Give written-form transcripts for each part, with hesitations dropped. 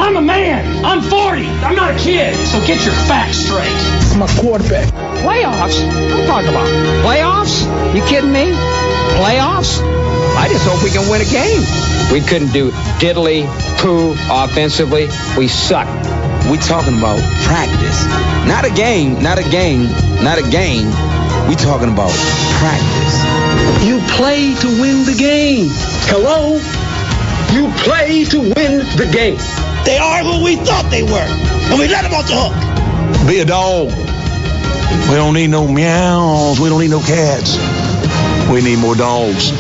I'm a man. I'm 40. I'm not a kid. So get your facts straight. I'm a quarterback. Playoffs? I'm talking about playoffs? You kidding me? Playoffs? I just hope we can win a game. We couldn't do diddly poo offensively. We suck. We talking about practice. Not a game. We talking about practice. You play to win the game. Hello? You play to win the game. They are who we thought they were, and we let them off the hook. Be a dog. We don't need no meows. We don't need no cats. We need more dogs.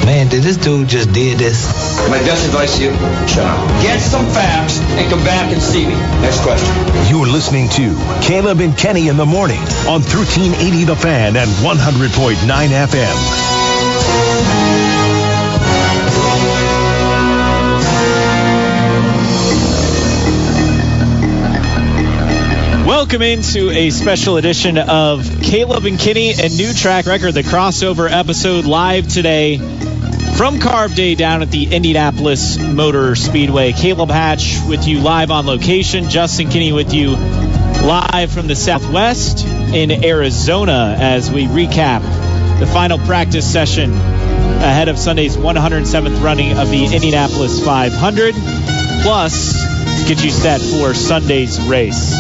Man, did this dude just did this? My best advice to you, shut up. Get some facts and come back and see me. Next question. You're listening to Caleb and Kenny in the morning on 1380 The Fan and 100.9 FM. Welcome into a special edition of Caleb and Kenny and New Track Record, the crossover episode, live today from Carb Day down at the Indianapolis Motor Speedway. Caleb Hatch with you live on location. Justin Kenny with you live from the Southwest in Arizona as we recap the final practice session ahead of Sunday's 107th running of the Indianapolis 500, plus get you set for Sunday's race.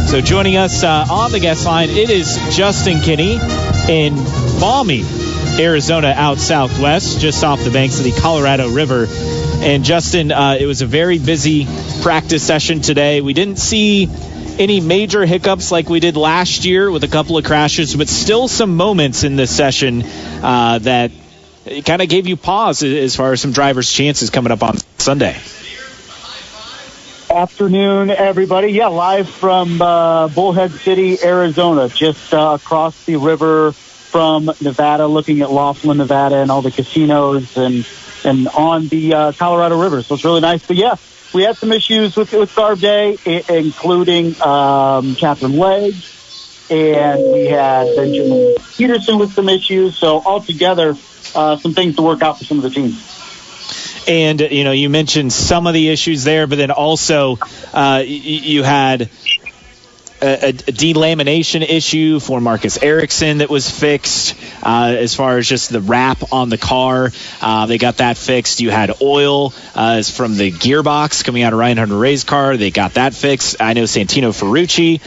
So joining us on the guest line, it is Justin Kenny in balmy Arizona out southwest, just off the banks of the Colorado River. And Justin, it was a very busy practice session today. We didn't see any major hiccups like we did last year with a couple of crashes, but still some moments in this session that kind of gave you pause as far as some drivers' chances coming up on Sunday. Afternoon, everybody. Yeah, live from Bullhead City, Arizona, just across the river from Nevada, looking at Laughlin, Nevada, and all the casinos and on the Colorado River. So it's really nice. But yeah, we had some issues with Carb Day, including Catherine Legg, and we had Benjamin Peterson with some issues. So altogether, some things to work out for some of the teams. And, you know, you mentioned some of the issues there, but then also you had a delamination issue for Marcus Ericsson that was fixed as far as just the wrap on the car. They got that fixed. You had oil from the gearbox coming out of Ryan Hunter-Reay's car. They got that fixed. I know Santino Ferrucci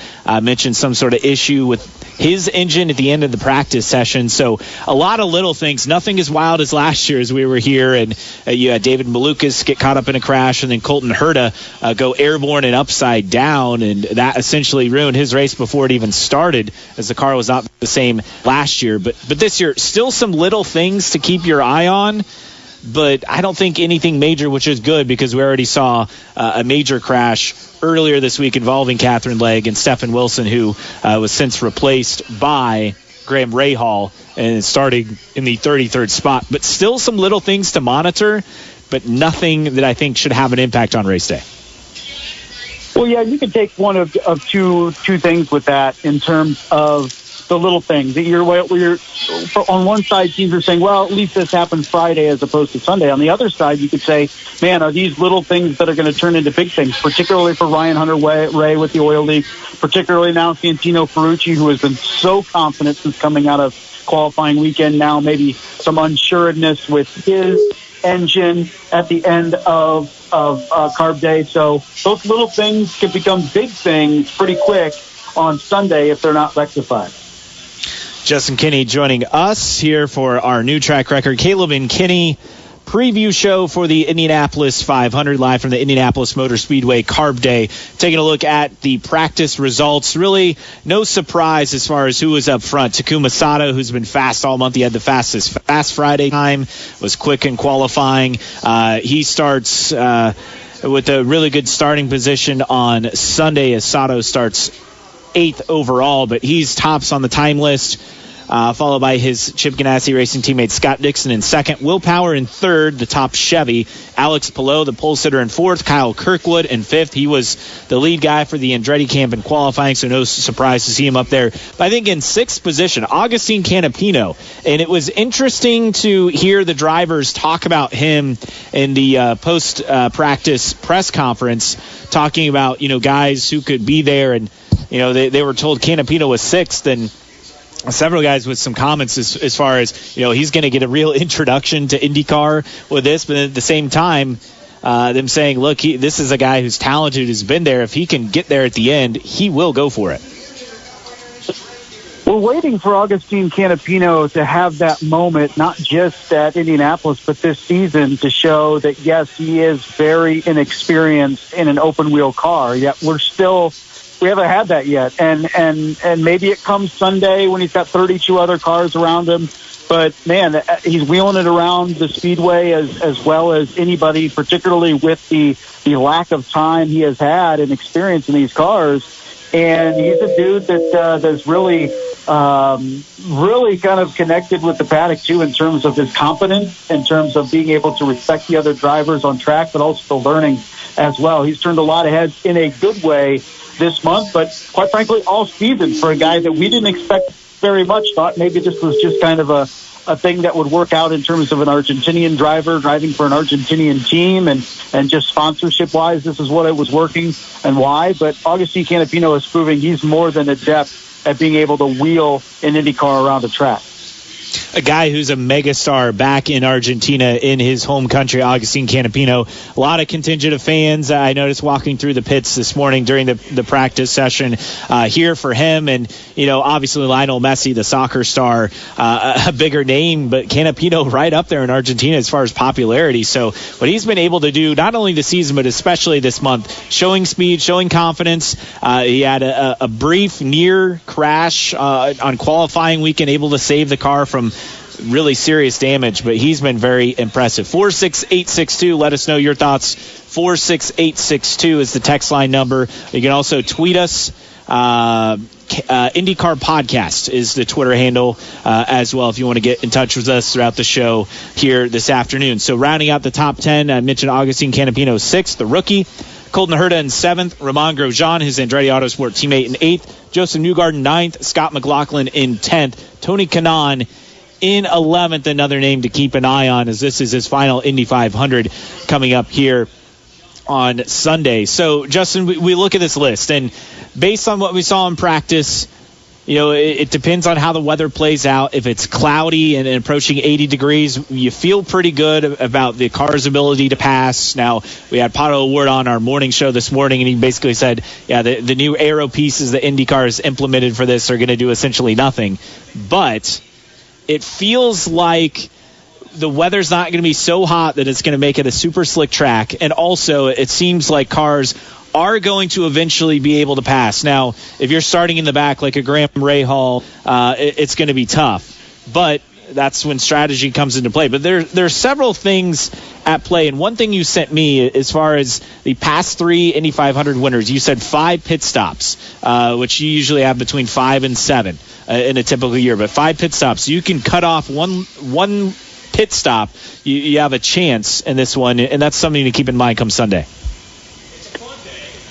mentioned some sort of issue with his engine at the end of the practice session. So a lot of little things, nothing as wild as last year as we were here. And you had David Malukas get caught up in a crash, and then Colton Herta go airborne and upside down. And that essentially ruined his race before it even started, as the car was not the same last year. But this year, still some little things to keep your eye on. But I don't think anything major, which is good because we already saw a major crash earlier this week involving Catherine Legg and Stephen Wilson, who was since replaced by Graham Rahal and starting in the 33rd spot. But still some little things to monitor, but nothing that I think should have an impact on race day. Well, yeah, you can take one of two things with that in terms of the little things. You're on one side, teams are saying, well, at least this happened Friday as opposed to Sunday. On the other side, you could say, man, are these little things that are going to turn into big things, particularly for Ryan Hunter-Reay with the oil leak, particularly now Santino Ferrucci, who has been so confident since coming out of qualifying weekend. Now maybe some unsureness with his engine at the end of Carb Day. So those little things can become big things pretty quick on Sunday if they're not rectified. Justin Kenny joining us here for our New Track Record Caleb and Kenny preview show for the Indianapolis 500, live from the Indianapolis Motor Speedway Carb Day. Taking a look at the practice results. Really no surprise as far as who was up front. Takuma Sato, who's been fast all month. He had the fastest Fast Friday time, was quick in qualifying. He starts with a really good starting position on Sunday as Sato starts 8th overall, but he's tops on the time list. followed by his Chip Ganassi Racing teammate Scott Dixon in second. Will Power in third, the top Chevy. Alex Palou, the pole sitter, in fourth. Kyle Kirkwood in fifth. He was the lead guy for the Andretti camp in qualifying, so no surprise to see him up there. But I think in sixth position, Agustin Canapino. And it was interesting to hear the drivers talk about him in the post-practice press conference, talking about, guys who could be there. And, they were told Canapino was sixth, and several guys with some comments as far as, he's going to get a real introduction to IndyCar with this. But at the same time, them saying, look, this is a guy who's talented, who's been there. If he can get there at the end, he will go for it. We're waiting for Agustin Canapino to have that moment, not just at Indianapolis, but this season, to show that, yes, he is very inexperienced in an open-wheel car, yet we haven't had that yet. And maybe it comes Sunday when he's got 32 other cars around him. But, man, he's wheeling it around the Speedway as well as anybody, particularly with the lack of time he has had and experience in these cars. And he's a dude that's really kind of connected with the paddock, too, in terms of his competence, in terms of being able to respect the other drivers on track, but also learning as well. He's turned a lot of heads in a good way this month, but quite frankly, all season for a guy that we didn't expect very much. Thought maybe this was just kind of a thing that would work out in terms of an Argentinian driver driving for an Argentinian team, and just sponsorship-wise, this is what it was working and why. But Agustin Canapino is proving he's more than adept at being able to wheel an IndyCar around the track. A guy who's a megastar back in Argentina in his home country, Agustin Canapino. A lot of contingent of fans I noticed walking through the pits this morning during the practice session here for him. And, obviously Lionel Messi, the soccer star, a bigger name, but Canapino right up there in Argentina as far as popularity. So what he's been able to do, not only this season, but especially this month, showing speed, showing confidence. He had a brief near crash on qualifying weekend, able to save the car from really serious damage, but he's been very impressive. 46862, let us know your thoughts. 46862 is the text line number. You can also tweet us. IndyCar Podcast is the Twitter handle as well, if you want to get in touch with us throughout the show here this afternoon. So rounding out the top 10, I mentioned Agustin Canapino 6th, the rookie. Colton Herta in 7th. Romain Grosjean, his Andretti Autosport teammate, in 8th. Joseph Newgarden 9th. Scott McLaughlin in 10th. Tony Kanaan in 11th, another name to keep an eye on, as this is his final Indy 500 coming up here on Sunday. So, Justin, we look at this list, and based on what we saw in practice, it depends on how the weather plays out. If it's cloudy and approaching 80 degrees, you feel pretty good about the car's ability to pass. Now, we had Pato O'Ward on our morning show this morning, and he basically said, the new aero pieces that IndyCar has implemented for this are going to do essentially nothing. But it feels like the weather's not going to be so hot that it's going to make it a super slick track. And also, it seems like cars are going to eventually be able to pass. Now, if you're starting in the back like a Graham Rahal, it's going to be tough. But that's when strategy comes into play. But there's several things at play. And one thing you sent me as far as the past 3 Indy 500 winners, you said 5 pit stops, which you usually have between 5 and 7 in a typical year. But 5 pit stops. You can cut off one pit stop. You have a chance in this one. And that's something to keep in mind come Sunday.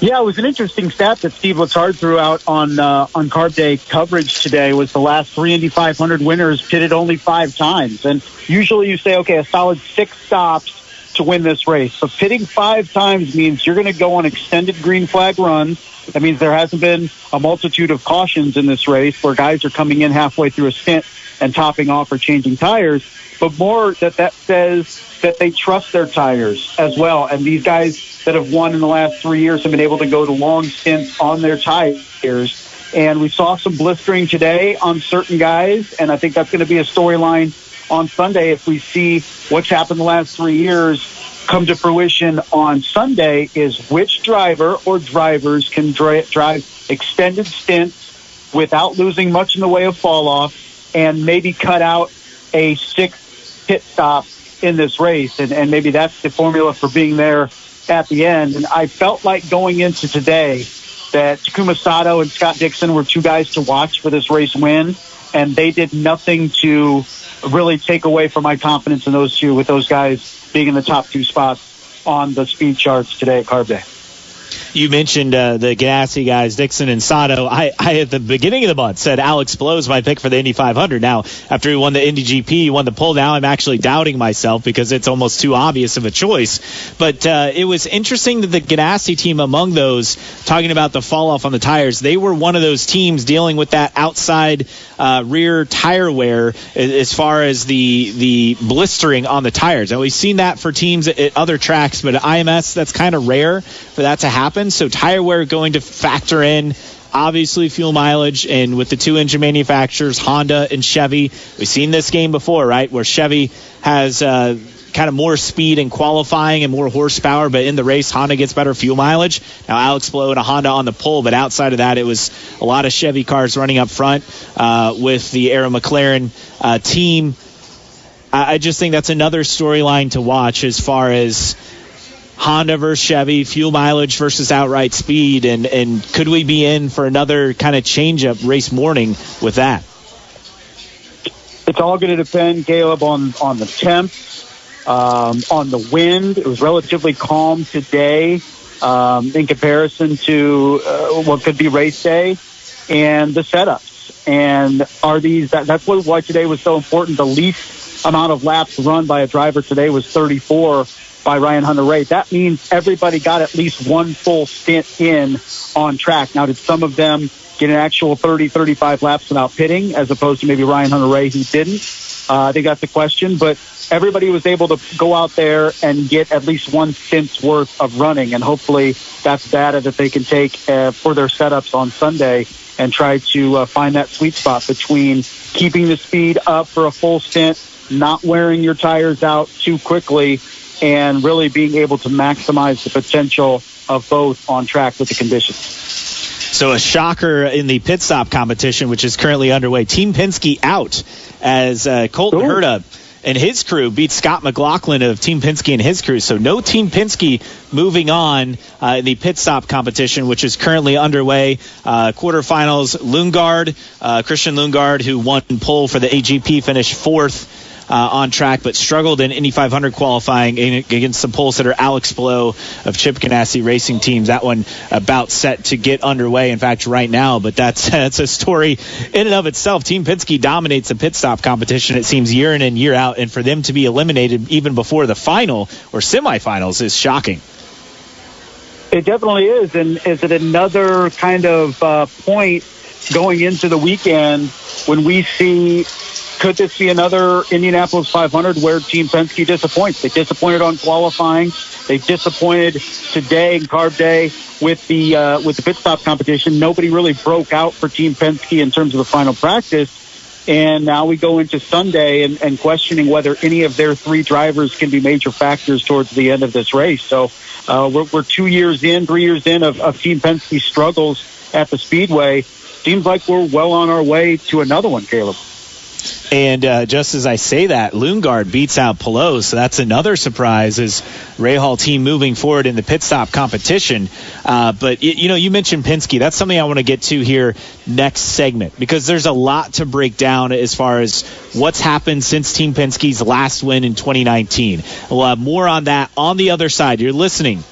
Yeah, it was an interesting stat that Steve Letard threw out on Carb Day coverage today. Was the last 3 Indy 500 winners pitted only 5 times. And usually you say, okay, a solid 6 stops to win this race. But pitting 5 times means you're going to go on extended green flag runs. That means there hasn't been a multitude of cautions in this race where guys are coming in halfway through a stint and topping off or changing tires. But more that says that they trust their tires as well. And these guys that have won in the last 3 years have been able to go to long stints on their tires. And we saw some blistering today on certain guys, and I think that's going to be a storyline on Sunday if we see what's happened the last 3 years come to fruition on Sunday, is which driver or drivers can drive extended stints without losing much in the way of fall off and maybe cut out a 6th pit stop in this race. And maybe that's the formula for being there at the end. And I felt like going into today that Takuma Sato and Scott Dixon were 2 guys to watch for this race win. and they did nothing to really take away from my confidence in those two, with those guys being in the top 2 spots on the speed charts today at Carb Day. You mentioned the Ganassi guys, Dixon and Sato. I at the beginning of the month said Alex Blow's my pick for the Indy 500. Now, after he won the Indy GP, he won the pole. Now I'm actually doubting myself because it's almost too obvious of a choice. But it was interesting that the Ganassi team, among those, talking about the fall off on the tires, they were one of those teams dealing with that outside rear tire wear as far as the blistering on the tires. Now, we've seen that for teams at other tracks, but at IMS, that's kind of rare for that to happen. So tire wear going to factor in, obviously, fuel mileage. And with the 2 engine manufacturers, Honda and Chevy, we've seen this game before, right, where Chevy has kind of more speed in qualifying and more horsepower, but in the race, Honda gets better fuel mileage. Now, Alex Blow and a Honda on the pole, but outside of that, it was a lot of Chevy cars running up front with the Arrow McLaren team. I just think that's another storyline to watch as far as Honda versus Chevy, fuel mileage versus outright speed, and could we be in for another kind of change-up race morning with that? It's all going to depend, Caleb, on the temps, on the wind. It was relatively calm today in comparison to what could be race day, and the setups. And are these? That's why today was so important. The least amount of laps run by a driver today was 34. By Ryan Hunter-Reay. That means everybody got at least one full stint in on track. Now, did some of them get an actual 30, 35 laps without pitting, as opposed to maybe Ryan Hunter-Reay who didn't? I think that's the question. But everybody was able to go out there and get at least one stint's worth of running, and hopefully that's data that they can take for their setups on Sunday and try to find that sweet spot between keeping the speed up for a full stint, not wearing your tires out too quickly, and really being able to maximize the potential of both on track with the conditions. So a shocker in the pit stop competition, which is currently underway. Team Penske out as Colton Herta and his crew beat Scott McLaughlin of Team Penske and his crew. So no Team Penske moving on in the pit stop competition, which is currently underway. Quarterfinals, Christian Lundgaard, who won pole for the AGP, finished 4th. On track, but struggled in Indy 500 qualifying against the pole sitter Alex Blow of Chip Ganassi Racing Teams. That one about set to get underway, in fact, right now. But that's a story in and of itself. Team Penske dominates the pit stop competition, it seems, year in and year out. And for them to be eliminated even before the final or semifinals is shocking. It definitely is. And is it another kind of point going into the weekend when we see, could this be another Indianapolis 500 where Team Penske disappoints? They disappointed on qualifying. They disappointed today in Carb Day with the pit stop competition. Nobody really broke out for Team Penske in terms of the final practice. And now we go into Sunday and questioning whether any of their 3 drivers can be major factors towards the end of this race. So we're 3 years in of Team Penske struggles at the Speedway. Seems like we're well on our way to another one, Caleb. And just as I say that, Lundgaard beats out Pelot, so that's another surprise as Rahal team moving forward in the pit stop competition. But, you mentioned Penske. That's something I want to get to here next segment because there's a lot to break down as far as what's happened since Team Penske's last win in 2019. We'll have more on that on the other side. You're listening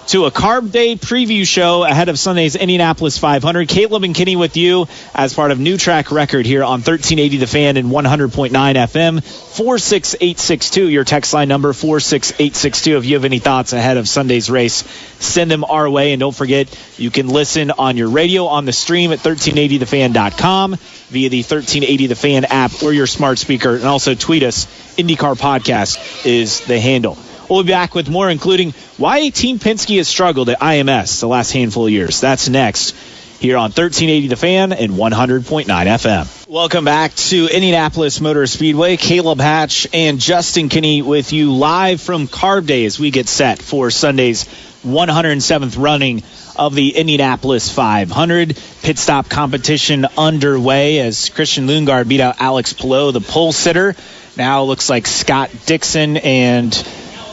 to a Carb Day preview show ahead of Sunday's Indianapolis 500. Caleb and Kenny with you as part of New Track Record here on 1380 The Fan and 100.9 FM. 46862, your text line number, 46862. If you have any thoughts ahead of Sunday's race, send them our way. And don't forget, you can listen on your radio on the stream at 1380thefan.com via the 1380 The Fan app or your smart speaker. And also tweet us. IndyCar Podcast is the handle. We'll be back with more, including why Team Penske has struggled at IMS the last handful of years. That's next here on 1380 The Fan and 100.9 FM. Welcome back to Indianapolis Motor Speedway. Caleb Hatch and Justin Kinney with you live from Carb Day as we get set for Sunday's 107th running of the Indianapolis 500. Pit stop competition underway as Christian Lundgaard beat out Alex Pelot, the pole sitter. Now looks like Scott Dixon and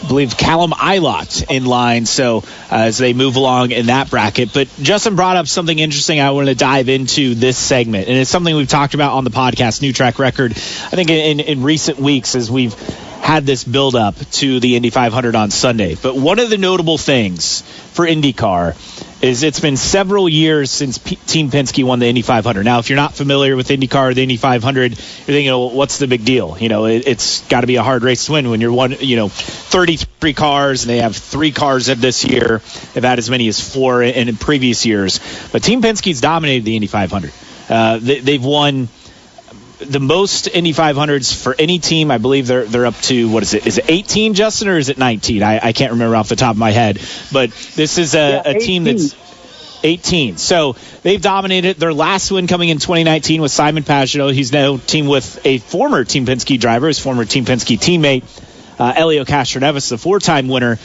I believe Callum Ilott in line, so as they move along in that bracket. But Justin brought up something interesting I want to dive into this segment, and it's something we've talked about on the podcast, New Track Record, I think in recent weeks as we've had this build-up to the Indy 500 on Sunday. But one of the notable things for IndyCar is it's been several years since Team Penske won the Indy 500. Now, if you're not familiar with IndyCar or the Indy 500, you're thinking, well, what's the big deal? It's got to be a hard race to win when you're 33 cars, and they have 3 cars this year. They've had as many as 4 in previous years. But Team Penske's dominated the Indy 500. They've won the most Indy 500s for any team. I believe they're up to, what is it? Is it 18, Justin, or is it 19? I can't remember off the top of my head. But this is a team that's 18. So they've dominated. Their last win coming in 2019 was Simon Pagenaud. He's now teamed with a former Team Penske driver, his former Team Penske teammate, Elio Castroneves, the 4-time winner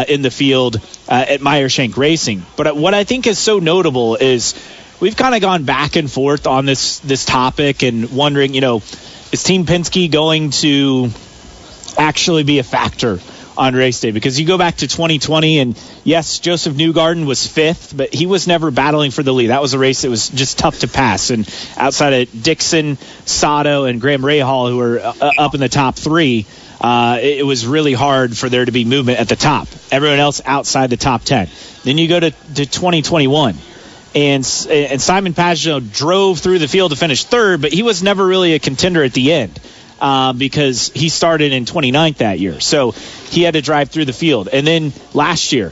in the field at Meyer Shank Racing. But what I think is so notable is we've kind of gone back and forth on this topic and wondering, is Team Penske going to actually be a factor on race day? Because you go back to 2020, and yes, Joseph Newgarden was 5th, but he was never battling for the lead. That was a race that was just tough to pass. And outside of Dixon, Sato, and Graham Rahal, who were up in the top 3, it was really hard for there to be movement at the top. Everyone else outside the top 10. Then you go to 2021. And Simon Pagenaud drove through the field to finish 3rd, but he was never really a contender at the end because he started in 29th that year. So he had to drive through the field. And then last year,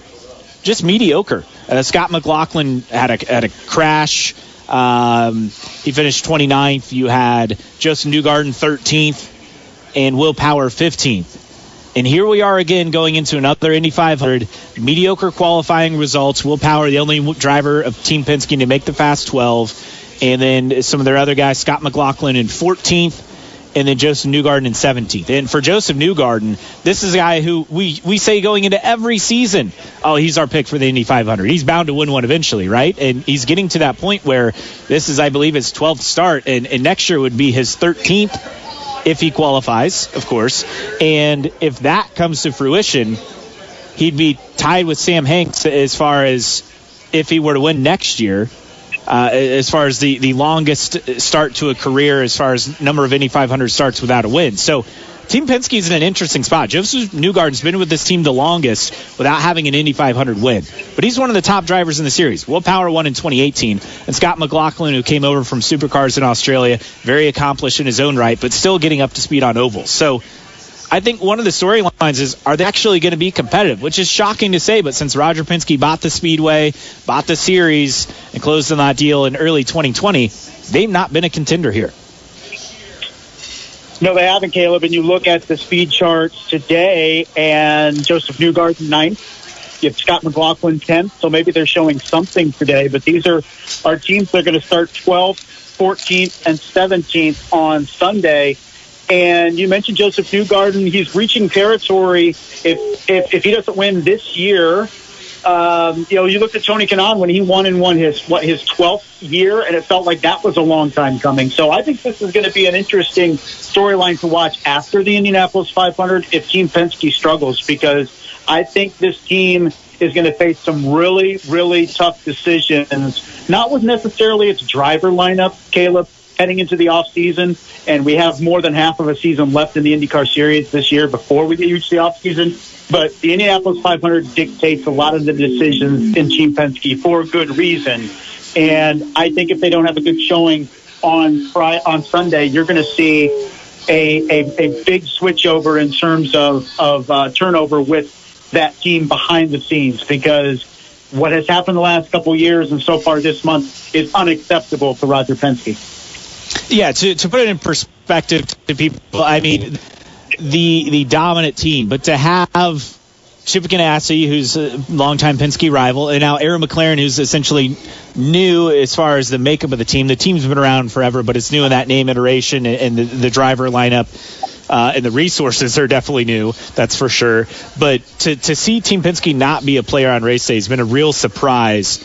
just mediocre. Scott McLaughlin had a crash. He finished 29th. You had Joseph Newgarden 13th and Will Power 15th. And here we are again going into another Indy 500. Mediocre qualifying results. Will Power, the only driver of Team Penske to make the Fast 12. And then some of their other guys, Scott McLaughlin in 14th. And then Joseph Newgarden in 17th. And for Joseph Newgarden, this is a guy who we say going into every season, oh, he's our pick for the Indy 500. He's bound to win one eventually, right? And he's getting to that point where this is, I believe, his 12th start. And next year would be his 13th. If he qualifies, of course. And if that comes to fruition, he'd be tied with Sam Hanks as far as if he were to win next year, as far as the longest start to a career, as far as number of Indy 500 starts without a win. So Team Penske is in an interesting spot. Joseph Newgarden's been with this team the longest without having an Indy 500 win. But he's one of the top drivers in the series. Will Power won in 2018. And Scott McLaughlin, who came over from Supercars in Australia, very accomplished in his own right, but still getting up to speed on ovals. So I think one of the storylines is, are they actually going to be competitive? Which is shocking to say, but since Roger Penske bought the Speedway, bought the series, and closed on that deal in early 2020, they've not been a contender here. No, they haven't, Caleb. And you look at the speed charts today, and Joseph Newgarden 9th. You have Scott McLaughlin 10th, so maybe they're showing something today. But these are our teams that are going to start 12th, 14th, and 17th on Sunday. And you mentioned Joseph Newgarden. He's reaching territory if he doesn't win this year. You looked at Tony Kanaan when he won his 12th year, and it felt like that was a long time coming. So I think this is going to be an interesting storyline to watch after the Indianapolis 500 if Team Penske struggles, because I think this team is going to face some really, really tough decisions, not with necessarily its driver lineup, Caleb, heading into the offseason, and we have more than half of a season left in the IndyCar series this year before we reach the offseason. But the Indianapolis 500 dictates a lot of the decisions in Team Penske for good reason. And I think if they don't have a good showing on Sunday, you're going to see a big switchover in terms of turnover with that team behind the scenes, because what has happened the last couple of years and so far this month is unacceptable for Roger Penske. Yeah, to put it in perspective to people, I mean, the dominant team, but to have Chip Ganassi, who's a longtime Penske rival, and now Aaron McLaren, who's essentially new as far as the makeup of the team. The team's been around forever, but it's new in that name iteration, and the driver lineup and the resources are definitely new, that's for sure. But to see Team Penske not be a player on race day has been a real surprise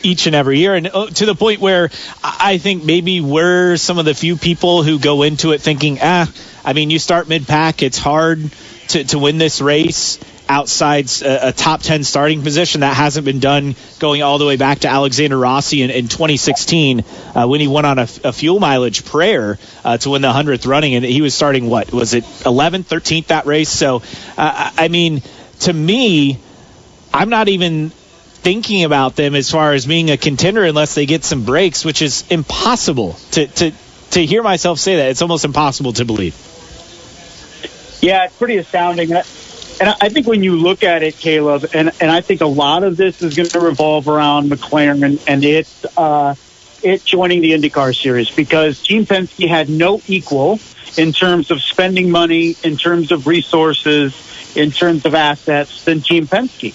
each and every year, and to the point where I think maybe we're some of the few people who go into it thinking, I mean, you start mid-pack, it's hard to win this race outside a top 10 starting position. That hasn't been done going all the way back to Alexander Rossi in 2016 when he went on a fuel mileage prayer to win the 100th running, and he was starting, what was it, 11th, 13th that race. So I mean, to me, I'm not even thinking about them as far as being a contender unless they get some breaks, which is impossible to hear myself say that. It's almost impossible to believe. Yeah, it's pretty astounding. And I think when you look at it, Caleb, and I think a lot of this is going to revolve around McLaren and it joining the IndyCar series, because Team Penske had no equal in terms of spending money, in terms of resources, in terms of assets than Team Penske.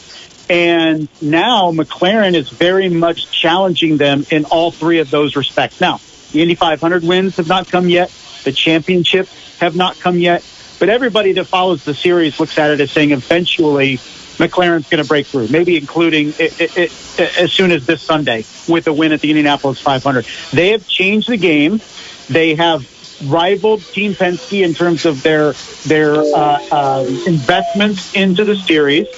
And now McLaren is very much challenging them in all three of those respects. Now, the Indy 500 wins have not come yet. The championships have not come yet. But everybody that follows the series looks at it as saying eventually McLaren's going to break through, maybe including it as soon as this Sunday with a win at the Indianapolis 500. They have changed the game. They have rivaled Team Penske in terms of their investments into the series.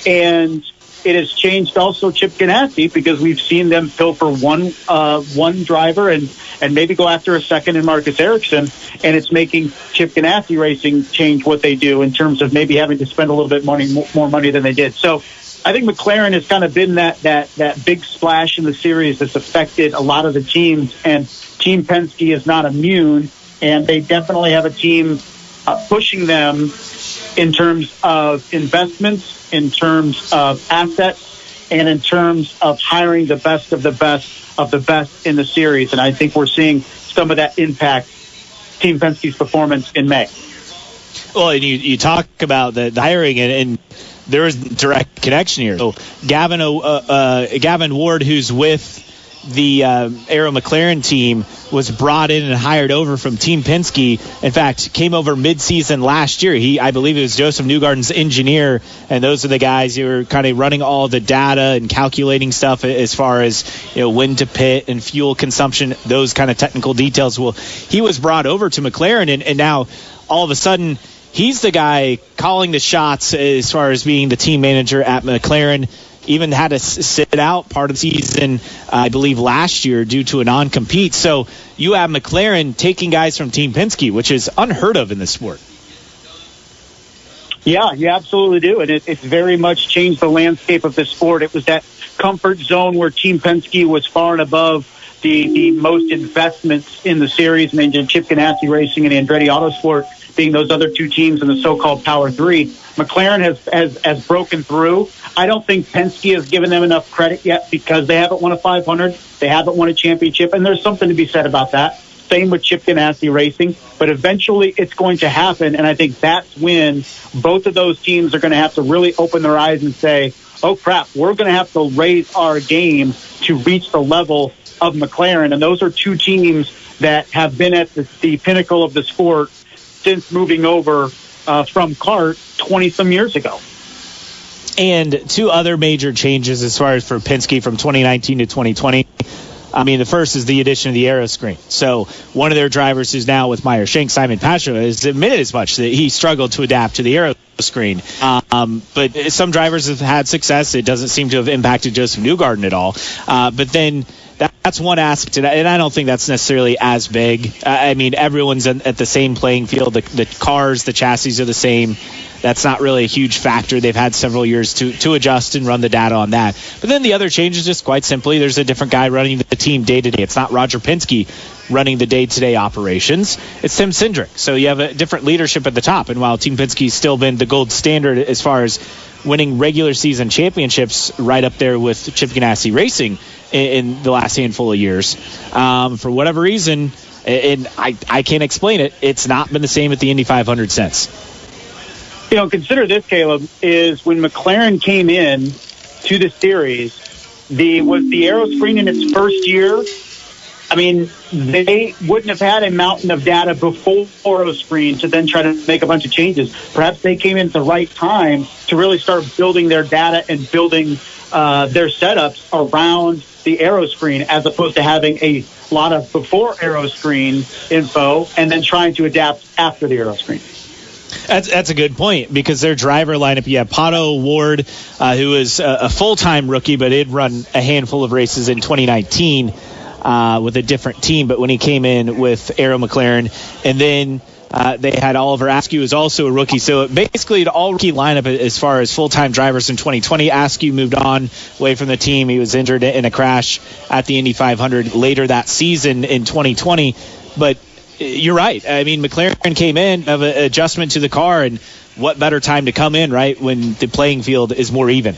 And it has changed also Chip Ganassi, because we've seen them pilfer one driver and maybe go after a second in Marcus Ericsson, and it's making Chip Ganassi Racing change what they do in terms of maybe having to spend a little bit more money than they did. So I think McLaren has kind of been that big splash in the series that's affected a lot of the teams, and Team Penske is not immune, and they definitely have a team pushing them in terms of investments, in terms of assets, and in terms of hiring the best of the best of the best in the series. And I think we're seeing some of that impact Team Penske's performance in May. Well, and you talk about the hiring, and there is direct connection here. So Gavin Ward, who's with the Arrow McLaren team, was brought in and hired over from Team Penske. In fact, came over mid-season last year. I believe it was Joseph Newgarden's engineer, and those are the guys who were kind of running all the data and calculating stuff as far as, when to pit and fuel consumption, those kind of technical details. Well, he was brought over to McLaren, and now all of a sudden he's the guy calling the shots as far as being the team manager at McLaren. Even had to sit out part of the season, I believe, last year due to a non-compete. So you have McLaren taking guys from Team Penske, which is unheard of in this sport. Yeah, you absolutely do. And it's very much changed the landscape of the sport. It was that comfort zone where Team Penske was far and above the most investments in the series. And then Chip Ganassi Racing and Andretti Autosport being those other two teams in the so-called Power 3. McLaren has broken through. I don't think Penske has given them enough credit yet, because they haven't won a 500. They haven't won a championship, and there's something to be said about that. Same with Chip Ganassi Racing. But eventually it's going to happen, and I think that's when both of those teams are going to have to really open their eyes and say, oh, crap, we're going to have to raise our game to reach the level of McLaren. And those are two teams that have been at the pinnacle of the sport since moving over from kart 20-some years ago. And two other major changes as far as for Penske from 2019 to 2020. I mean, the first is the addition of the aero screen. So one of their drivers who's now with Meyer Shank, Simon Pasha, has admitted as much that he struggled to adapt to the aero screen. But some drivers have had success. It doesn't seem to have impacted Joseph Newgarden at all. But then that's one aspect, and I don't think that's necessarily as big. I mean, everyone's at the same playing field. The cars, the chassis are the same. That's not really a huge factor. They've had several years to adjust and run the data on that. But then the other change is just quite simply there's a different guy running the team day-to-day. It's not Roger Penske running the day-to-day operations. It's Tim Cindric. So you have a different leadership at the top. And while Team Penske's still been the gold standard as far as winning regular season championships, right up there with Chip Ganassi Racing in the last handful of years, for whatever reason, and I can't explain it, it's not been the same at the Indy 500 since. Consider this, Caleb, is when McLaren came in to the series, was the aero screen in its first year. I mean, they wouldn't have had a mountain of data before aero screen to then try to make a bunch of changes. Perhaps they came in at the right time to really start building their data and building their setups around the aero screen, as opposed to having a lot of before aero screen info and then trying to adapt after the aero screen. That's a good point, because their driver lineup, you have Pato Ward, who is a full-time rookie, but did run a handful of races in 2019 with a different team, but when he came in with Arrow McLaren, and then they had Oliver Askew, who is also a rookie. So basically an all-rookie lineup as far as full-time drivers in 2020. Askew moved on away from the team. He was injured in a crash at the Indy 500 later that season in 2020. But you're right. I mean, McLaren came in of an adjustment to the car, and what better time to come in, right, when the playing field is more even.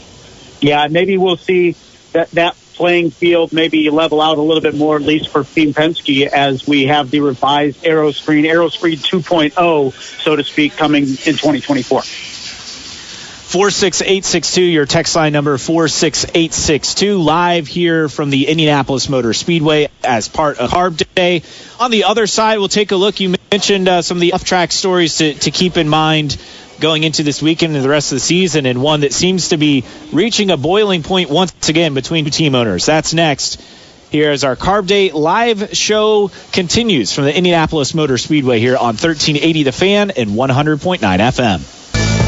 Yeah, maybe we'll see that playing field maybe level out a little bit more, at least for Team Penske, as we have the revised Aeroscreen 2.0, so to speak, coming in 2024. 46862, your text line number 46862, live here from the Indianapolis Motor Speedway as part of Carb Day. On the other side, we'll take a look. You mentioned some of the off-track stories to keep in mind going into this weekend and the rest of the season, and one that seems to be reaching a boiling point once again between two team owners. That's next. Here as our Carb Day live show continues from the Indianapolis Motor Speedway here on 1380 The Fan and 100.9 FM.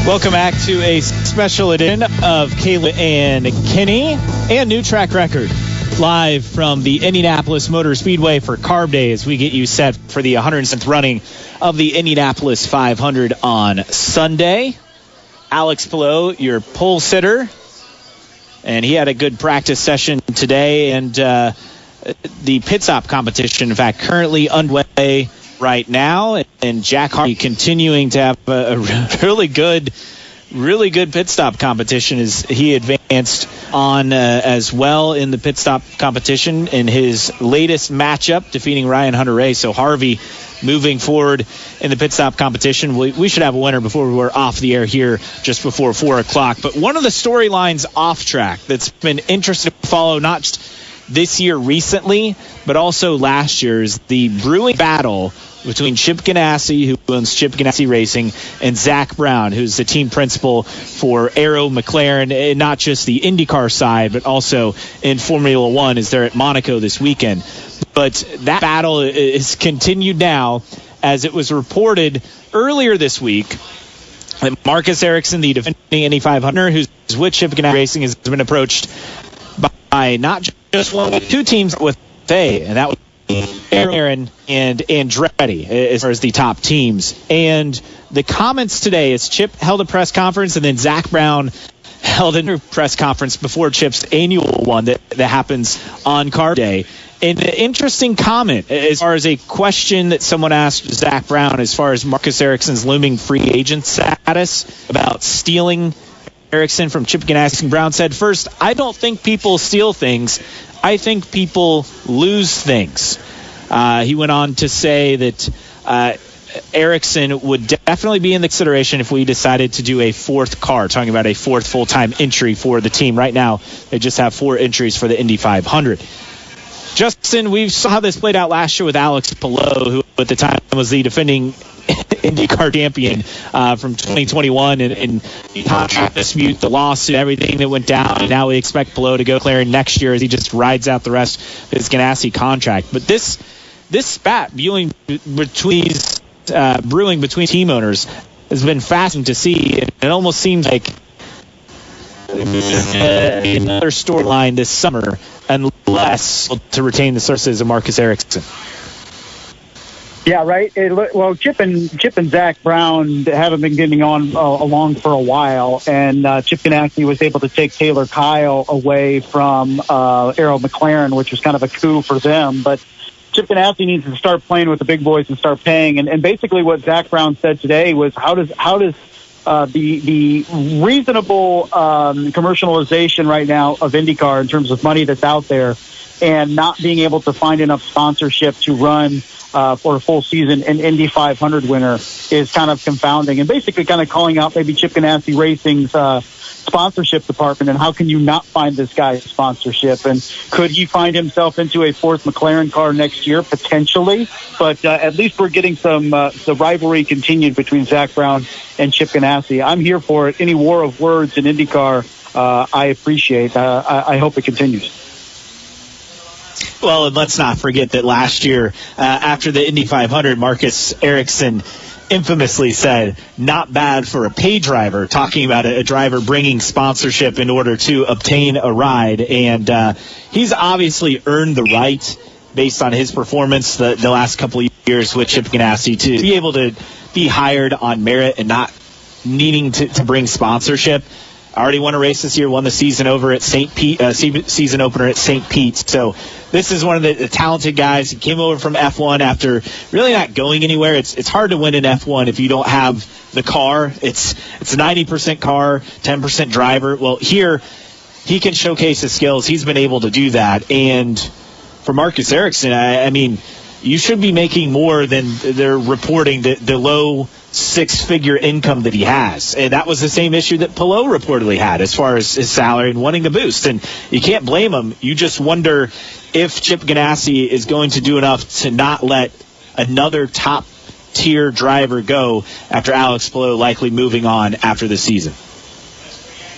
Welcome back to a special edition of Kayla and Kenny and New Track Record, live from the Indianapolis Motor Speedway for Carb Day as we get you set for the 107th running of the Indianapolis 500 on Sunday. Alex Pillow, your pole sitter, and he had a good practice session today, and the pit stop competition, in fact, currently underway right now, and Jack Harvey continuing to have a really good pit stop competition as he advanced on as well in the pit stop competition in his latest matchup, defeating Ryan Hunter-Reay. So Harvey moving forward in the pit stop competition. We should have a winner before we're off the air here just before 4 o'clock. But one of the storylines off track that's been interesting to follow, not just this year recently, but also last year, is the brewing battle between Chip Ganassi, who owns Chip Ganassi Racing, and Zach Brown, who's the team principal for Arrow McLaren, and not just the IndyCar side, but also in Formula One, as they're at Monaco this weekend. But that battle is continued now, as it was reported earlier this week that Marcus Ericsson, the defending Indy 500, who's with Chip Ganassi Racing, has been approached by not just one, but two teams with and that was Aaron and Andretti as far as the top teams. And the comments today is Chip held a press conference, and then Zach Brown held a press conference before Chip's annual one that happens on Carb Day. And an interesting comment as far as a question that someone asked Zach Brown as far as Marcus Ericsson's looming free agent status about stealing Ericsson from Chip Ganassi. Brown said, "First, I don't think people steal things. I think people lose things." He went on to say that Ericsson would definitely be in the consideration if we decided to do a fourth car, talking about a fourth full-time entry for the team. Right now, they just have 4 entries for the Indy 500. Justin, we saw how this played out last year with Alex Pillow, who at the time was the defending IndyCar champion from 2021, and the contract dispute, the lawsuit, everything that went down. And now we expect Pillow to go McLaren next year as he just rides out the rest of his Ganassi contract. But this spat brewing between team owners has been fascinating to see. And it almost seems like another storyline this summer, unless to retain the services of Marcus Ericsson. Yeah, right. Well, Chip and Zach Brown haven't been getting along for a while, and Chip Ganassi was able to take Taylor Kyle away from Arrow McLaren, which was kind of a coup for them. But Chip Ganassi needs to start playing with the big boys and start paying. And basically, what Zach Brown said today was, how does the reasonable commercialization right now of IndyCar in terms of money that's out there, and not being able to find enough sponsorship to run for a full season an Indy 500 winner is kind of confounding, and basically kind of calling out maybe Chip Ganassi Racing's sponsorship department, and how can you not find this guy's sponsorship, and could he find himself into a fourth McLaren car next year? Potentially, but at least we're getting the rivalry continued between Zach Brown and Chip Ganassi. I'm here for it. Any war of words in IndyCar, I appreciate. I hope it continues. Well, and let's not forget that last year, after the Indy 500, Marcus Ericsson infamously said, not bad for a pay driver, talking about a driver bringing sponsorship in order to obtain a ride. And he's obviously earned the right, based on his performance the last couple of years with Chip Ganassi, to be able to be hired on merit and not needing to bring sponsorship. Already won a race this year, won the season over at season opener at St. Pete's. So this is one of the talented guys. He came over from F1 after really not going anywhere. It's hard to win in F1 if you don't have the car. It's 90% car, 10% driver. Well, here he can showcase his skills. He's been able to do that. And for Marcus Ericsson, I mean, you should be making more than they're reporting the low six-figure income that he has. And that was the same issue that Palou reportedly had as far as his salary and wanting a boost. And you can't blame him. You just wonder if Chip Ganassi is going to do enough to not let another top-tier driver go after Alex Palou likely moving on after the season.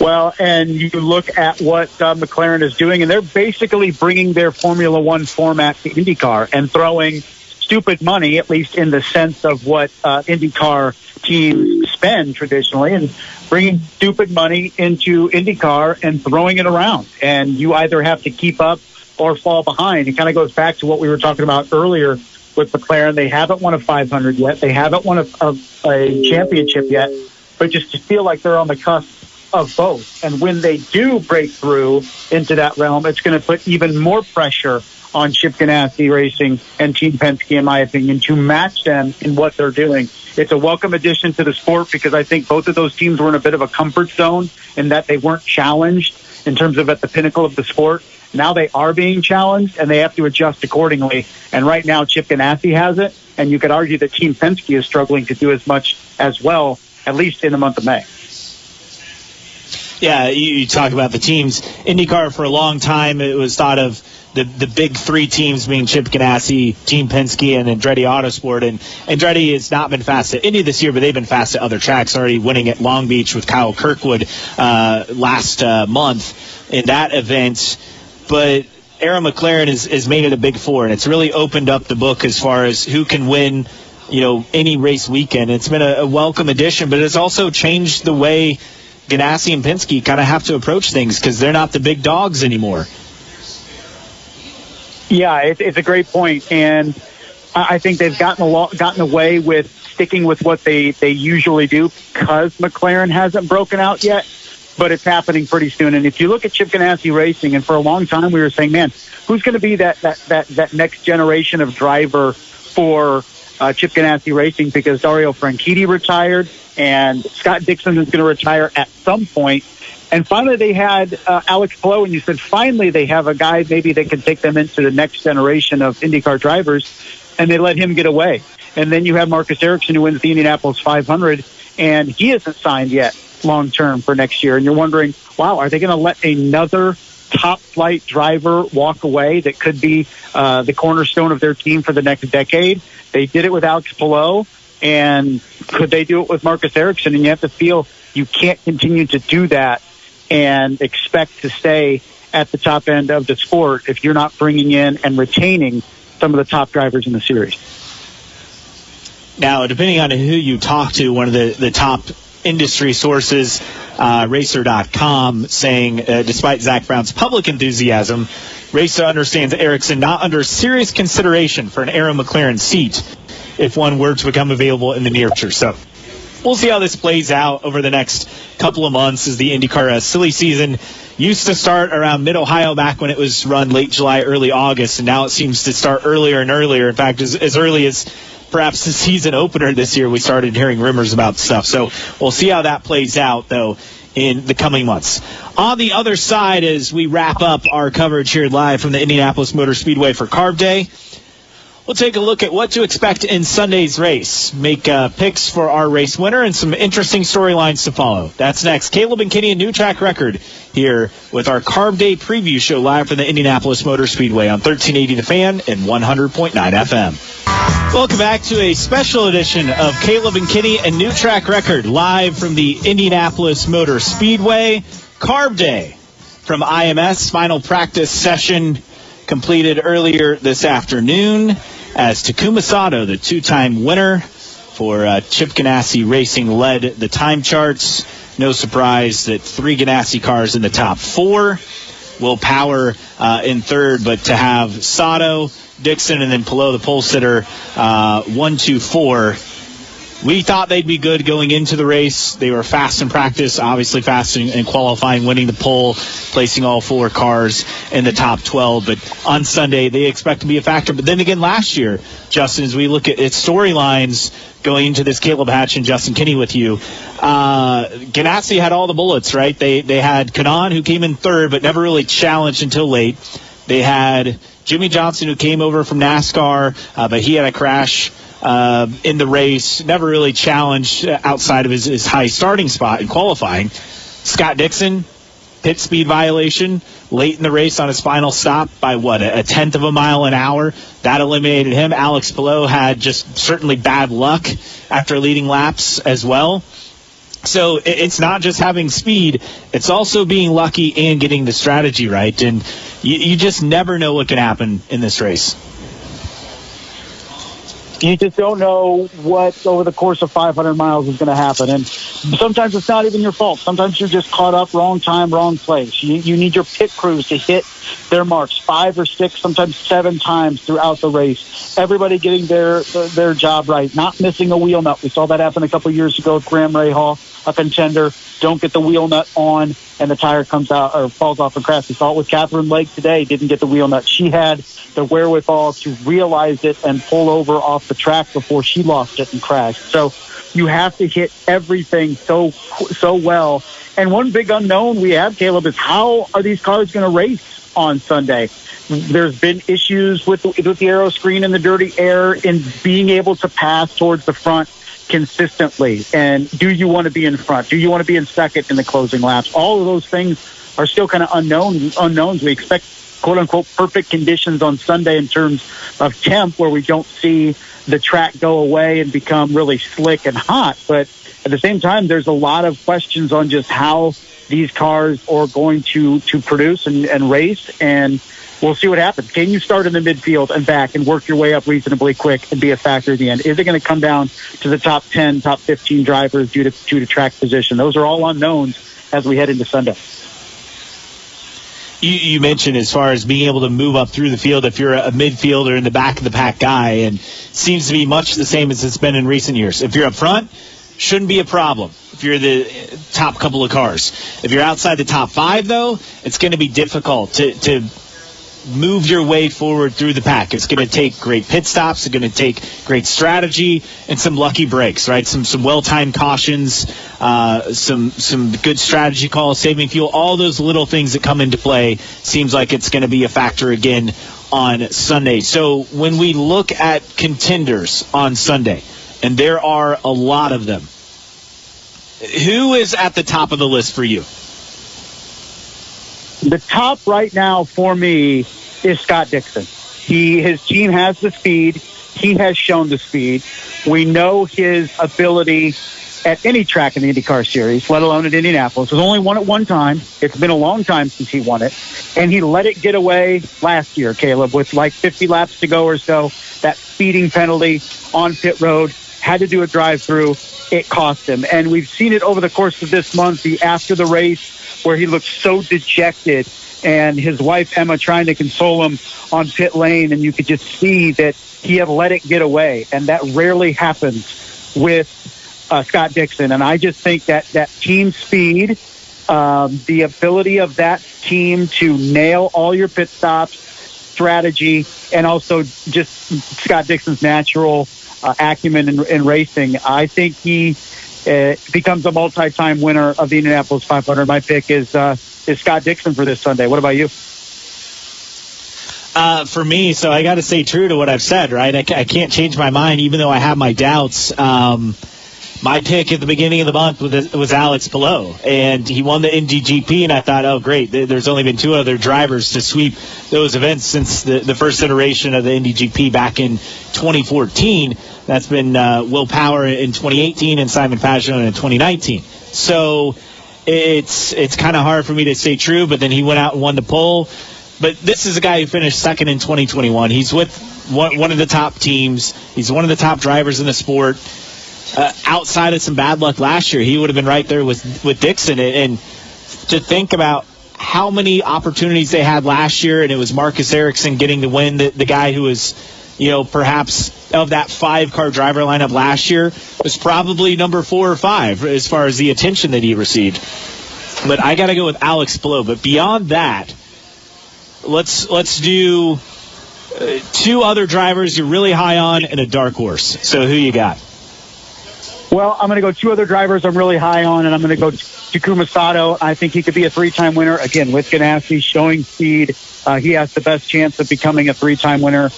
Well, and you look at what McLaren is doing, and they're basically bringing their Formula One format to IndyCar and throwing stupid money, at least in the sense of what IndyCar teams spend traditionally, and bringing stupid money into IndyCar and throwing it around. And you either have to keep up or fall behind. It kind of goes back to what we were talking about earlier with McLaren. They haven't won a 500 yet. They haven't won a championship yet, but just to feel like they're on the cusp of both. And when they do break through into that realm, it's going to put even more pressure on Chip Ganassi Racing and Team Penske, in my opinion, to match them in what they're doing. It's a welcome addition to the sport because I think both of those teams were in a bit of a comfort zone in that they weren't challenged in terms of at the pinnacle of the sport. Now they are being challenged, and they have to adjust accordingly. And right now, Chip Ganassi has it, and you could argue that Team Penske is struggling to do as much as well, at least in the month of May. Yeah, you talk about the teams. IndyCar, for a long time, it was thought of the big three teams being Chip Ganassi, Team Penske, and Andretti Autosport. And Andretti has not been fast at Indy this year, but they've been fast at other tracks, already winning at Long Beach with Kyle Kirkwood last month in that event. But Aaron McLaren has made it a big four, and it's really opened up the book as far as who can win, any race weekend. It's been a welcome addition, but it's also changed the way Ganassi and Penske kind of have to approach things because they're not the big dogs anymore. Yeah, it's a great point, and I think they've gotten away with sticking with what they usually do because McLaren hasn't broken out yet, but it's happening pretty soon. And if you look at Chip Ganassi Racing, and for a long time we were saying, man, who's going to be that next generation of driver for Chip Ganassi Racing, because Dario Franchitti retired and Scott Dixon is going to retire at some point. And finally they had Alex Palou, and you said finally they have a guy maybe that can take them into the next generation of IndyCar drivers, and they let him get away. And then you have Marcus Ericsson, who wins the Indianapolis 500, and he isn't signed yet long-term for next year. And you're wondering, wow, are they going to let another top-flight driver walk away that could be the cornerstone of their team for the next decade? They did it with Alex Palou, and could they do it with Marcus Ericsson? And you have to feel you can't continue to do that and expect to stay at the top end of the sport if you're not bringing in and retaining some of the top drivers in the series. Now, depending on who you talk to, one of the top industry sources, Racer.com, saying despite Zach Brown's public enthusiasm, Racer understands Ericsson not under serious consideration for an Aaron McLaren seat if one were to become available in the near future. So we'll see how this plays out over the next couple of months as the IndyCar silly season used to start around mid-Ohio back when it was run late July, early August, and now it seems to start earlier and earlier. In fact, as early as perhaps the season opener this year, we started hearing rumors about stuff. So we'll see how that plays out, though, in the coming months. On the other side, as we wrap up our coverage here live from the Indianapolis Motor Speedway for Carb Day, we'll take a look at what to expect in Sunday's race, make picks for our race winner, and some interesting storylines to follow. That's next. Caleb and Kenny, a new track record here with our Carb Day preview show live from the Indianapolis Motor Speedway on 1380 The Fan and 100.9 FM. Welcome back to a special edition of Caleb and Kenny, a new track record live from the Indianapolis Motor Speedway. Carb Day from IMS, final practice session completed earlier this afternoon as Takuma Sato, the two-time winner for Chip Ganassi Racing led the time charts. No surprise that 3 Ganassi cars in the top 4. Will Power in third, but to have Sato, Dixon, and then Pelot, the pole sitter, 1, 2, 4. We thought they'd be good going into the race. They were fast in practice, obviously fast in qualifying, winning the pole, placing all 4 cars in the top 12. But on Sunday, they expect to be a factor. But then again, last year, Justin, as we look at its storylines going into this, Caleb Hatch and Justin Kinney with you, Ganassi had all the bullets, right? They had Kanaan, who came in third, but never really challenged until late. They had Jimmy Johnson, who came over from NASCAR, but he had a crash in the race, never really challenged outside of his high starting spot in qualifying. Scott Dixon, pit speed violation late in the race on his final stop by a tenth of a mile an hour. That eliminated him. Alex Pelot had just certainly bad luck after leading laps as well. So it's not just having speed, it's also being lucky and getting the strategy right. And you just never know what can happen in this race. You just don't know what over the course of 500 miles is going to happen. And sometimes it's not even your fault. Sometimes you're just caught up, wrong time, wrong place. You need your pit crews to hit their marks 5 or 6, sometimes 7 times throughout the race. Everybody getting their job right, not missing a wheel nut. We saw that happen a couple years ago with Graham Rahal, a contender. Don't get the wheel nut on, and the tire comes out or falls off and crashes. We saw it with Catherine Lake today. Didn't get the wheel nut. She had the wherewithal to realize it and pull over off the track before she lost it and crashed. So you have to hit everything so well. And one big unknown we have, Caleb, is how are these cars going to race on Sunday? There's been issues with the aero screen and the dirty air in being able to pass towards the front consistently. And do you want to be in front? Do you want to be in second in the closing laps? All of those things are still kind of unknowns. We expect quote-unquote perfect conditions on Sunday in terms of temp, where we don't see the track go away and become really slick and hot. But at the same time, there's a lot of questions on just how these cars are going to produce and race, and we'll see what happens. Can you start in the midfield and back and work your way up reasonably quick and be a factor at the end? Is it going to come down to the top 10, top 15 drivers due to track position? Those are all unknowns as we head into Sunday. You mentioned as far as being able to move up through the field if you're a midfielder in the back of the pack guy, and seems to be much the same as it's been in recent years. If you're up front, shouldn't be a problem if you're the top couple of cars. If you're outside the top 5, though, it's going to be difficult to move your way forward through the pack. It's going to take great pit stops. It's going to take great strategy and some lucky breaks, right? Some well-timed cautions, some good strategy calls, saving fuel, all those little things that come into play. Seems like it's going to be a factor again on Sunday. So when we look at contenders on Sunday, and there are a lot of them, who is at the top of the list for you? The top right now for me is Scott Dixon. His team has the speed. He has shown the speed. We know his ability at any track in the IndyCar Series, let alone at Indianapolis. He's only won it one time. It's been a long time since he won it. And he let it get away last year, Caleb, with like 50 laps to go or so. That speeding penalty on pit road, had to do a drive-through. It cost him. And we've seen it over the course of this month, after the race, where he looked so dejected, and his wife Emma trying to console him on pit lane, and you could just see that he had let it get away, and that rarely happens with Scott Dixon. And I just think that team speed, the ability of that team to nail all your pit stops, strategy, and also just Scott Dixon's natural acumen in racing, I think he becomes a multi-time winner of the Indianapolis 500. My pick is Scott Dixon for this Sunday. What about you? For me, so I got to stay true to what I've said, right? I can't change my mind, even though I have my doubts. My pick at the beginning of the month was Alex Pelot, and he won the Indy GP, and I thought, oh, great, there's only been 2 other drivers to sweep those events since the first iteration of the Indy GP back in 2014. That's been Will Power in 2018 and Simon Pagenaud in 2019. So it's kind of hard for me to stay true, but then he went out and won the pole. But this is a guy who finished second in 2021. He's with one of the top teams. He's one of the top drivers in the sport. outside of some bad luck last year, he would have been right there with Dixon. And to think about how many opportunities they had last year, and it was Marcus Ericsson getting the win, the guy who was, perhaps of that 5-car driver lineup last year was probably number 4 or 5 as far as the attention that he received. But I got to go with Alex Blow. But beyond that, let's do 2 other drivers you're really high on and a dark horse. So who you got? Well, I'm going to go 2 other drivers I'm really high on, and I'm going to go Takuma Sato. I think he could be a 3-time winner. Again, with Ganassi showing speed, he has the best chance of becoming a 3-time winner,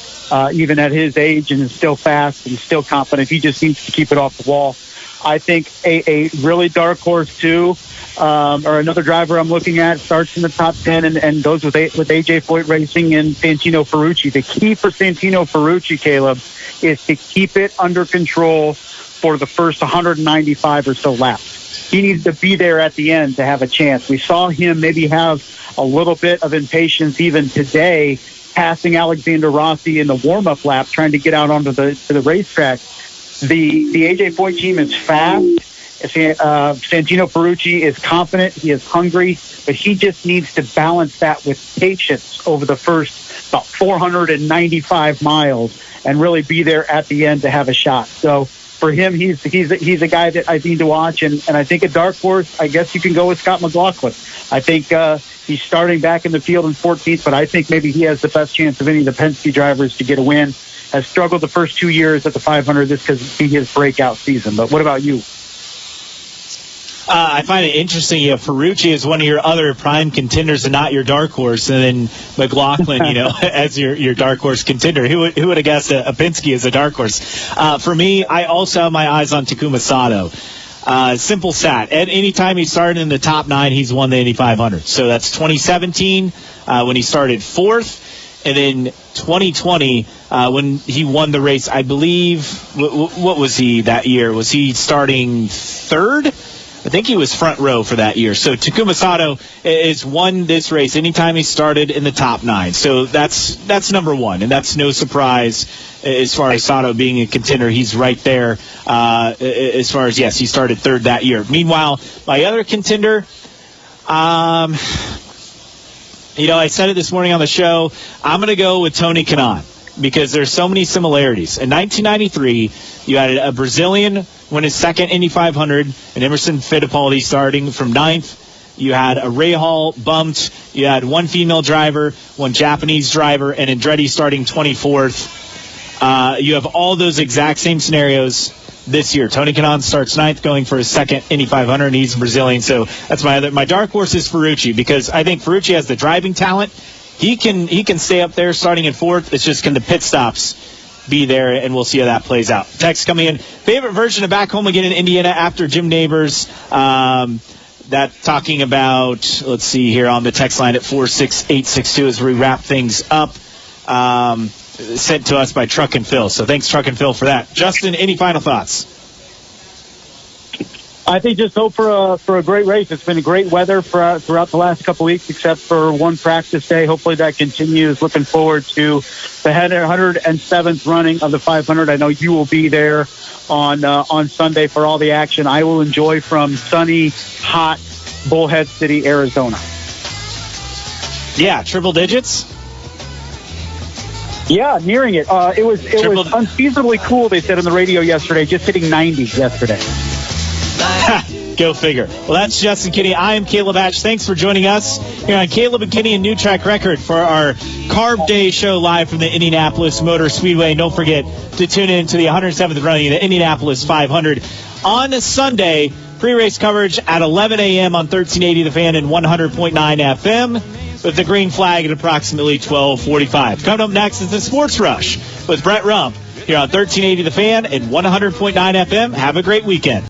even at his age, and is still fast and still confident. He just needs to keep it off the wall. I think a really dark horse, too, or another driver I'm looking at, starts in the top 10 and goes with AJ Foyt Racing and Santino Ferrucci. The key for Santino Ferrucci, Caleb, is to keep it under control for the first 195 or so laps. He needs to be there at the end to have a chance. We saw him maybe have a little bit of impatience even today, passing Alexander Rossi in the warm-up lap, trying to get out onto the racetrack. The AJ Foyt team is fast. Santino Ferrucci is confident. He is hungry, but he just needs to balance that with patience over the first about 495 miles and really be there at the end to have a shot. So for him, he's a guy that I need to watch, and I think a dark horse, I guess you can go with Scott McLaughlin. I think he's starting back in the field in 14th, but I think maybe he has the best chance of any of the Penske drivers to get a win. Has struggled the first 2 years at the 500. This could be his breakout season. But what about you? I find it interesting. Ferrucci is one of your other prime contenders and not your dark horse, and then McLaughlin, as your dark horse contender. Who would have guessed a Penske as a dark horse? For me, I also have my eyes on Takuma Sato. Simple stat. At any time he started in the top 9, he's won the Indy 500. So that's 2017 when he started 4th. And then 2020, when he won the race, I believe, what was he that year? Was he starting 3rd? I think he was front row for that year. So Takuma Sato has won this race anytime he started in the top 9. So that's number 1, and that's no surprise as far as Sato being a contender. He's right there as far as, yes, he started 3rd that year. Meanwhile, my other contender, I said it this morning on the show, I'm going to go with Tony Kanaan because there's so many similarities. In 1993, you had a Brazilian win his 2nd Indy 500, and Emerson Fittipaldi starting from 9th. You had a Rahal bumped. You had 1 female driver, 1 Japanese driver, and Andretti starting 24th. You have all those exact same scenarios this year. Tony Kanaan starts 9th, going for his 2nd Indy 500, and he's Brazilian. So that's my dark horse is Ferrucci, because I think Ferrucci has the driving talent. He can stay up there starting in 4th. It's just, can the pit stops be there, and we'll see how that plays out. Text coming in. Favorite version of Back Home Again in Indiana after Jim Neighbors. That talking about, let's see here on the text line at 46862 as we wrap things up. Sent to us by Truck and Phil. So thanks, Truck and Phil, for that. Justin, any final thoughts? I think just hope for a great race. It's been great weather throughout the last couple weeks, except for 1 practice day. Hopefully that continues. Looking forward to the 107th running of the 500. I know you will be there on Sunday for all the action. I will enjoy from sunny, hot Bullhead City, Arizona. Yeah, triple digits. Yeah, nearing it. It was unseasonably cool, they said on the radio yesterday, just hitting 90 yesterday. Go figure. Well, that's Justin Kinney. I am Caleb Hatch. Thanks for joining us here on Caleb and Kinney and New Track Record for our Carb Day show live from the Indianapolis Motor Speedway. And don't forget to tune in to the 107th running of the Indianapolis 500 on a Sunday. Pre-race coverage at 11 a.m. on 1380 The Fan and 100.9 FM. With the green flag at approximately 12:45. Coming up next is the Sports Rush with Brett Rump here on 1380 The Fan and 100.9 FM. Have a great weekend.